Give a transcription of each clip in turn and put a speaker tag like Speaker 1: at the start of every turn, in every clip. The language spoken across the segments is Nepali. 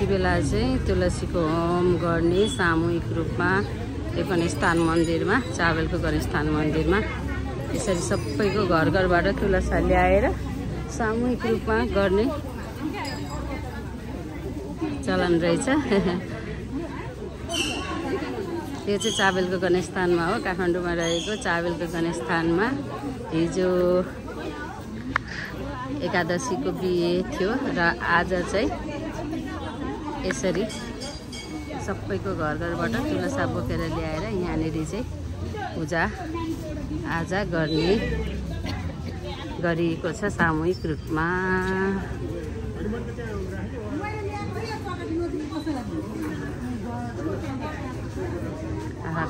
Speaker 1: यति बेला चाहिँ तुलसीको होम गर्ने सामूहिक रूपमा यो गणेशस्थान मन्दिरमा, चावलको गणेशस्थान मन्दिरमा यसरी सबैको घर घरबाट तुलसा ल्याएर सामूहिक रूपमा गर्ने चलन रहेछ। यो चाहिँ चावलको गणेशस्थानमा हो, काठमाडौँमा रहेको चावलको गणेशस्थानमा हिजो एकादशीको बिहे थियो र आज चाहिँ यसरी सबैको घर घरबाट तुलसा बोकेर ल्याएर यहाँनिर चाहिँ पूजा आजा गर्ने गरिएको छ सामूहिक रूपमा।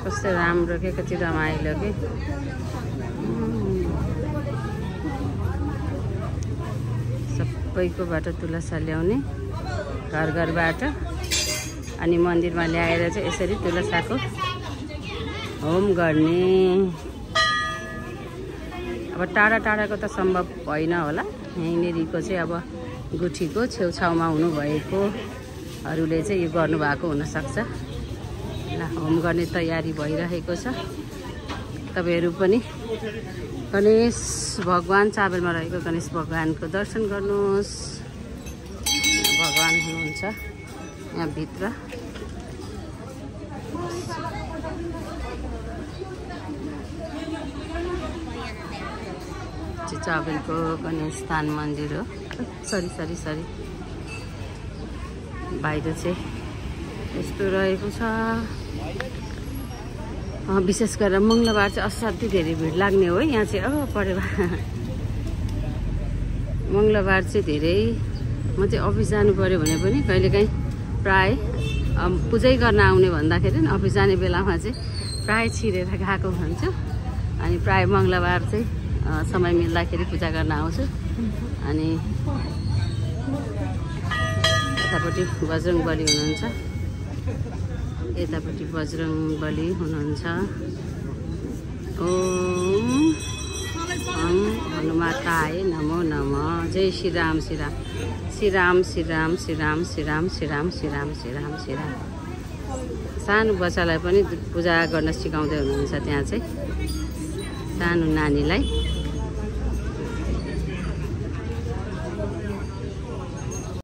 Speaker 1: कस्तो राम्रो के कति रमाइलो के। सबैकोबाट तुलसा ल्याउने घर घरबाट अनि मन्दिरमा ल्याएर चाहिँ यसरी तुलसाको होम गर्ने। अब टाढा टाढाको त सम्भव होइन होला, यहीँनिरको चाहिँ अब गुठीको छेउछाउमा हुनुभएकोहरूले चाहिँ यो गर्नुभएको हुनसक्छ। ल होम गर्ने तयारी भइरहेको छ। तपाईँहरू पनि गणेश भगवान, चावलमा रहेको गणेश भगवानको दर्शन गर्नुहोस्। भगवान हुनुहुन्छ यहाँ भित्र। चावलको गणेशस्थान मन्दिर हो। सरी बाहिर चाहिँ यस्तो रहेको छ। विशेष गरेर मङ्गलबार चाहिँ असाध्यै धेरै भिड लाग्ने हो यहाँ चाहिँ। परेवा मङ्गलबार चाहिँ धेरै, म चाहिँ अफिस जानु पऱ्यो भने पनि कहिलेकाहीँ प्राय पूजै गर्न आउने भन्दाखेरि अफिस जाने बेलामा चाहिँ प्राय छिरेर गएको हुन्छु। अनि प्राय मङ्गलबार चाहिँ समय मिल्दाखेरि पूजा गर्न आउँछु। अनि यतापट्टि बजरङ्गबली हुनुहुन्छ, यतापट्टि बजरङ्गबली हुनुहुन्छ। ओम हनुमाताय नमो नमः। जय श्री राम श्री राम श्री राम श्री राम श्री राम श्री राम श्री राम श्री राम श्री राम श्री राम। सानो बच्चालाई पनि पूजा गर्न सिकाउँदै हुनुहुन्छ त्यहाँ चाहिँ, सानो नानीलाई।